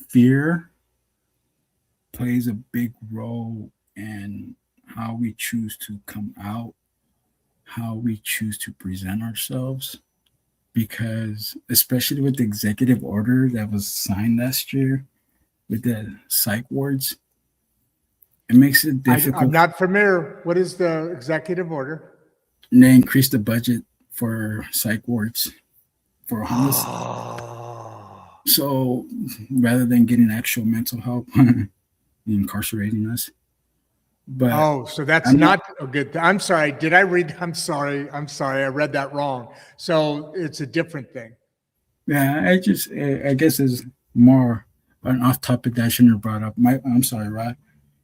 fear plays a big role in how we choose to come out, how we choose to present ourselves, because especially with the executive order that was signed last year with the psych wards, it makes it I'm difficult. not familiar. What is the executive order? And they increased the budget for psych wards for homeless. Oh, So rather than getting actual mental help, incarcerating us. But so that's I'm not a good thing. I'm sorry. Did I read? I'm sorry. I read that wrong. So it's a different thing. yeah, I guess it's more an off topic that I shouldn't have brought up. I'm sorry, Rod.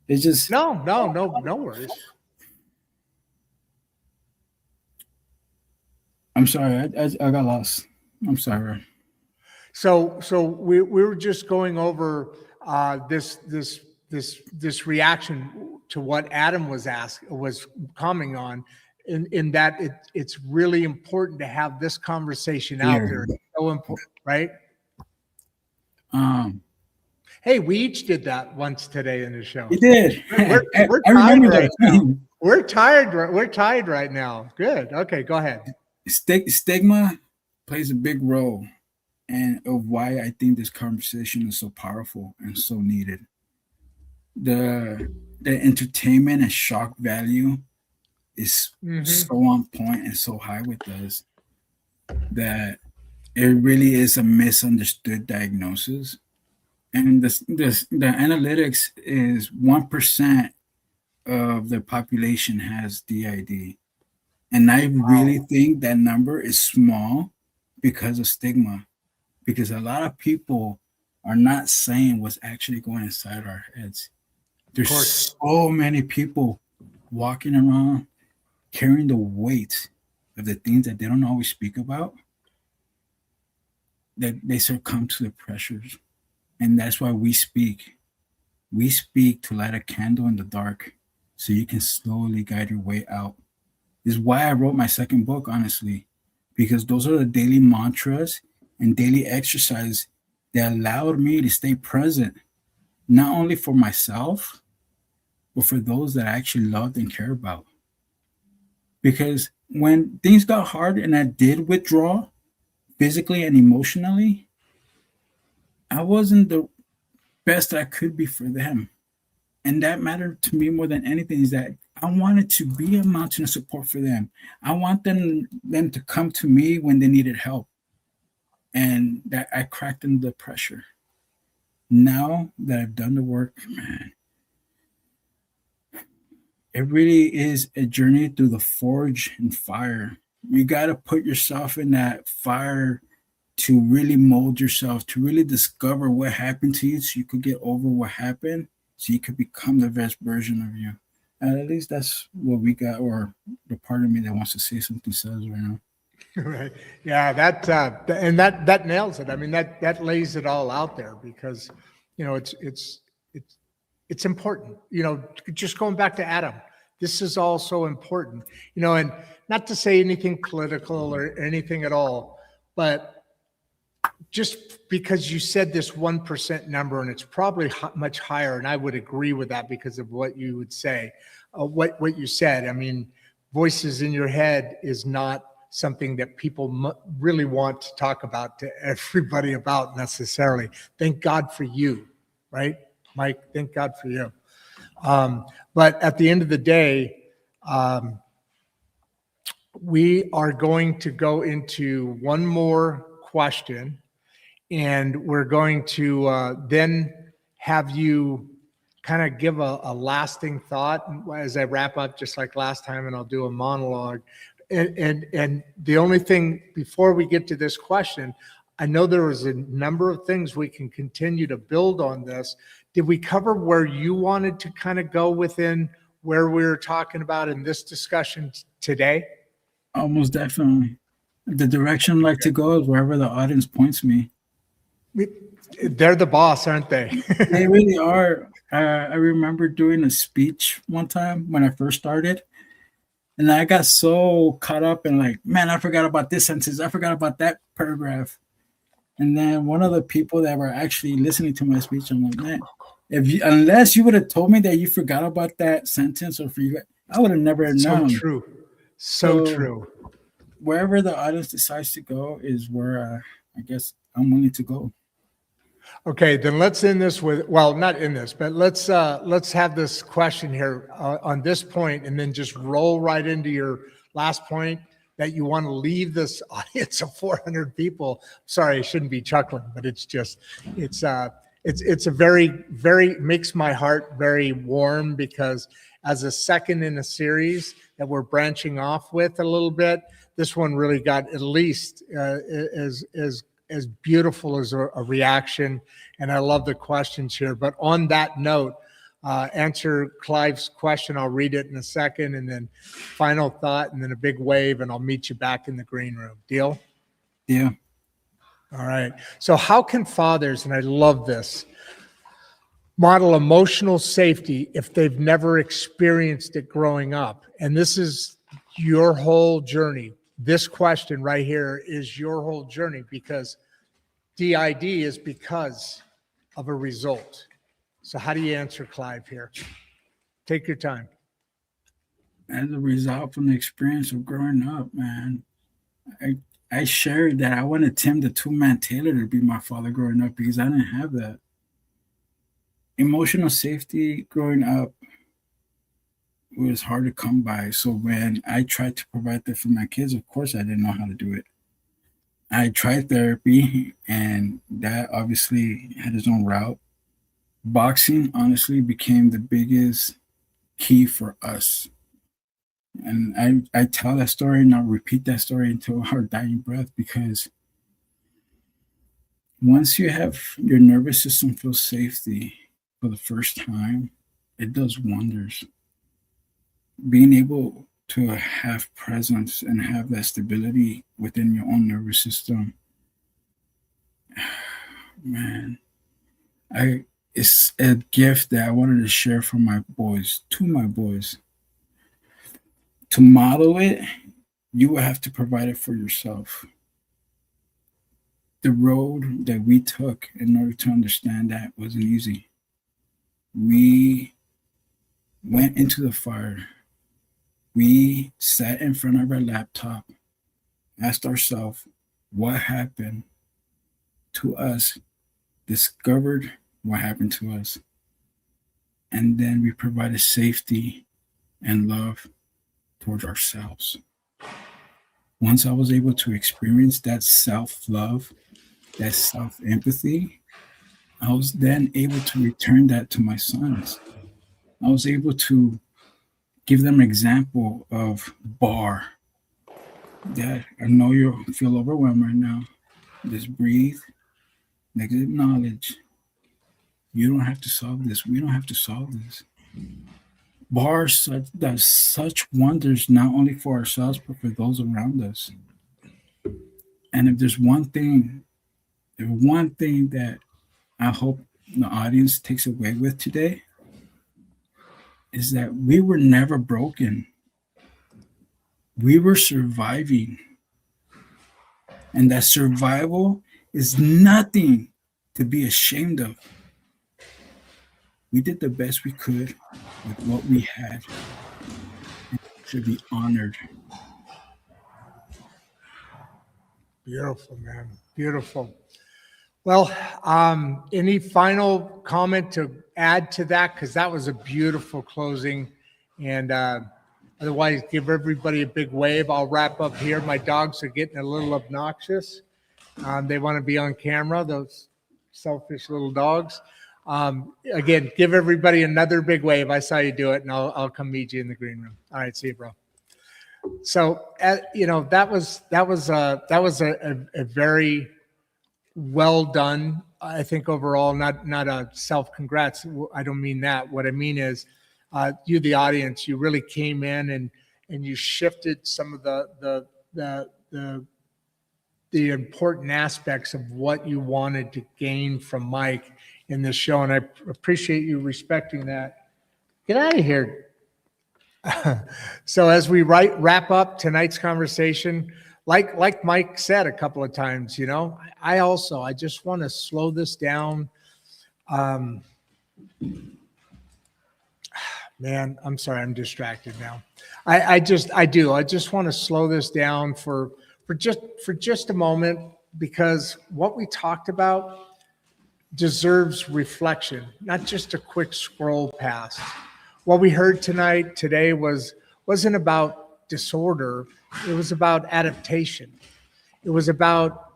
It's just No worries. I'm sorry. I got lost. I'm sorry, Rod. So we were just going over this reaction to what Adam was commenting on, in that it's really important to have this conversation out there. It's so important, right? Hey, we each did that once today in the show. You did. We're I tired remember right that. now. We're tired. We're tired right now. Good. Okay, go ahead. Stigma plays a big role, and of why I think this conversation is so powerful and so needed. The entertainment and shock value is so on point and so high with us that it really is a misunderstood diagnosis. And the analytics is 1% of the population has DID. And I really think that number is small because of stigma. Because a lot of people are not saying what's actually going inside our heads. There's so many people walking around carrying the weight of the things that they don't always speak about, that they succumb to the pressures. And that's why we speak. We speak to light a candle in the dark so you can slowly guide your way out. This is why I wrote my second book, honestly, because those are the daily mantras and daily exercise that allowed me to stay present, not only for myself, but for those that I actually loved and care about. Because when things got hard and I did withdraw physically and emotionally, I wasn't the best that I could be for them. And that mattered to me more than anything, is that I wanted to be a mountain of support for them. I want them to come to me when they needed help. And that I cracked under the pressure. Now that I've done the work, man, it really is a journey through the forge and fire. You got to put yourself in that fire to really mold yourself, to really discover what happened to you so you could get over what happened, so you could become the best version of you. And at least that's what we got, or the part of me that wants to say something says right now. Right. Yeah, that nails it. I mean, that lays it all out there, because, it's important, just going back to Adam, this is all so important, and not to say anything political or anything at all, but just because you said this 1% number, and it's probably much higher, and I would agree with that because of what you would say, what you said. I mean, voices in your head is not something that people really want to talk about to everybody about necessarily. Thank God for you, right, Mike? Thank God for you. But at the end of the day, we are going to go into one more question, and we're going to then have you kind of give a lasting thought as I wrap up, just like last time, and I'll do a monologue. And the only thing before we get to this question, I know there was a number of things we can continue to build on this. Did we cover where you wanted to kind of go within where we were talking about in this discussion today? Almost definitely. The direction I like to go is wherever the audience points me. They're the boss, aren't they? They really are. I remember doing a speech one time when I first started, and I got so caught up in like, man, I forgot about this sentence. I forgot about that paragraph. And then one of the people that were actually listening to my speech, I'm like, man, unless you would have told me that you forgot about that sentence, or I would have never known. So true. So true. wherever the audience decides to go is where I guess I'm willing to go. Okay, then let's end this with, well, not in this, but let's have this question here on this point, and then just roll right into your last point that you want to leave this audience of 400 people. Sorry, I shouldn't be chuckling, but it's just, it's a very makes my heart very warm, because as a second in a series that we're branching off with a little bit, this one really got at least as beautiful as a reaction. And I love the questions here. But on that note, answer Clive's question. I'll read it in a second, and then final thought, and then a big wave, and I'll meet you back in the green room. Deal? Yeah. All right. So how can fathers, and I love this, model emotional safety if they've never experienced it growing up? And this is your whole journey. This question right here is your whole journey, because DID is because of a result. So how do you answer Clive here? Take your time. As a result from the experience of growing up, man, I shared that I wanted Tim the two-man Taylor to be my father growing up, because I didn't have that. Emotional safety growing up was hard to come by. So when I tried to provide that for my kids, of course I didn't know how to do it. I tried therapy, and that obviously had its own route. Boxing honestly became the biggest key for us. And I tell that story, and I'll repeat that story until our dying breath, because once you have your nervous system feel safety for the first time, it does wonders. Being able to have presence and have that stability within your own nervous system, man, it's a gift that I wanted to share to my boys. To model it, you will have to provide it for yourself. The road that we took in order to understand that wasn't easy. We went into the fire. We sat in front of our laptop, asked ourselves what happened to us, discovered what happened to us, and then we provided safety and love towards ourselves. Once I was able to experience that self-love, that self-empathy, I was then able to return that to my sons. I was able to give them an example of bar. Dad, I know you feel overwhelmed right now. Just breathe. Negative knowledge. You don't have to solve this. We don't have to solve this. Bar does such wonders, not only for ourselves, but for those around us. And if there's one thing that I hope the audience takes away with today, is that we were never broken. We were surviving. And that survival is nothing to be ashamed of. We did the best we could with what we had, and should be honored. Beautiful, man. Beautiful. Well, any final comment to add to that? Because that was a beautiful closing. And otherwise, give everybody a big wave. I'll wrap up here. My dogs are getting a little obnoxious. They want to be on camera, those selfish little dogs. Again, give everybody another big wave. I saw you do it, and I'll come meet you in the green room. All right, see you, bro. So, that was a very well done, I think, overall. Not a self-congrats. I don't mean that. What I mean is, you, the audience, you really came in and you shifted some of the important aspects of what you wanted to gain from Mike in this show, and I appreciate you respecting that. Get out of here. So as we wrap up tonight's conversation, like Mike said a couple of times, I just want to slow this down. Man, I'm sorry, I'm distracted now. I just want to slow this down for just a moment, because what we talked about deserves reflection, not just a quick scroll past. What we heard today wasn't about disorder. It was about adaptation. It was about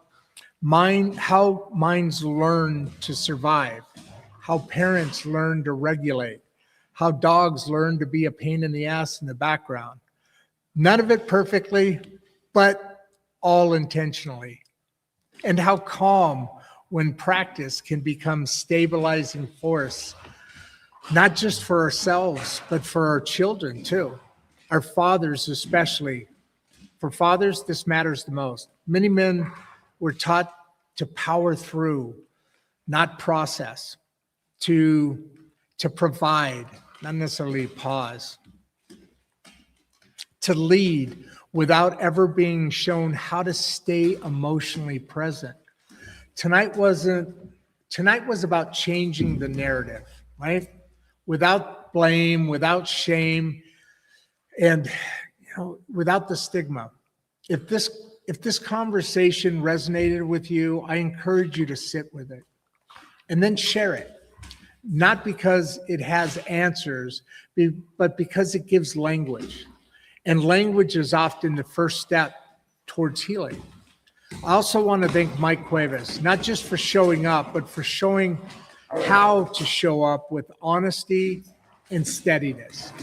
how minds learn to survive, how parents learn to regulate, how dogs learn to be a pain in the ass in the background. None of it perfectly, but all intentionally. And how calm, when practice, can become stabilizing force, not just for ourselves, but for our children too, our fathers especially. For fathers, this matters the most. Many men were taught to power through, not process, to provide, not necessarily pause, to lead without ever being shown how to stay emotionally present. Tonight was about changing the narrative, right? Without blame, without shame, and without the stigma. If this conversation resonated with you, I encourage you to sit with it and then share it. Not because it has answers, but because it gives language. And language is often the first step towards healing. I also want to thank Mike Cuevas, not just for showing up, but for showing how to show up with honesty and steadiness.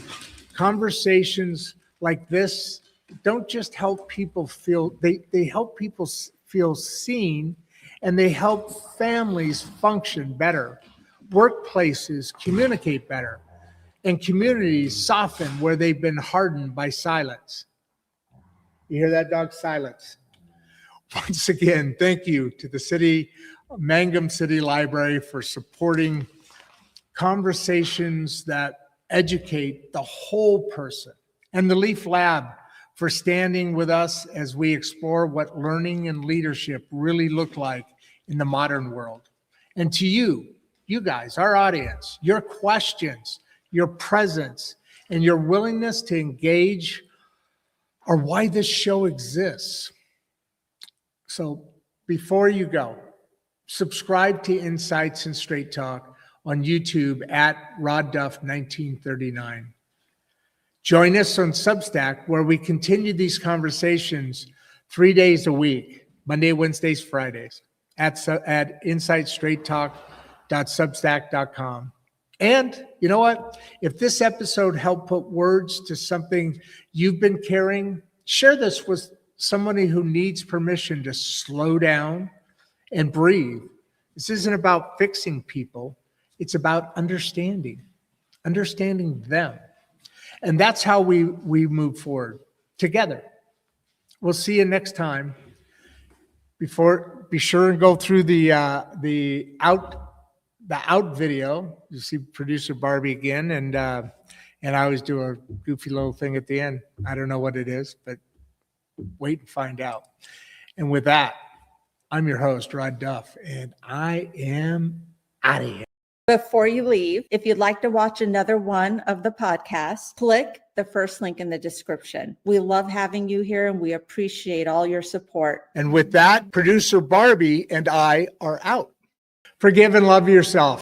Conversations like this don't just help people feel, they help people feel seen, and they help families function better. Workplaces communicate better, and communities soften where they've been hardened by silence. You hear that, dog? Silence. Once again, thank you to the Mangum City Library for supporting conversations that educate the whole person, and the Leaf Lab for standing with us as we explore what learning and leadership really look like in the modern world. And to you guys, our audience, your questions, your presence, and your willingness to engage are why this show exists. So before you go, subscribe to Insights and Straight Talk on YouTube at Rod Duff 1939. Join us on Substack, where we continue these conversations 3 days a week, Monday, Wednesdays, Fridays, at insightstraighttalk.substack.com. And you know what? If this episode helped put words to something you've been carrying, share this with somebody who needs permission to slow down and breathe. This isn't about fixing people. It's about understanding them. And that's how we move forward together. We'll see you next time. Be sure and go through the out video. You see producer Barbie again, and I always do a goofy little thing at the end. I don't know what it is, but wait and find out. And with that, I'm your host, Rod Duff, and I am out of here. Before you leave, if you'd like to watch another one of the podcasts, click the first link in the description. We love having you here, and we appreciate all your support. And with that, producer Barbie and I are out. Forgive and love yourself.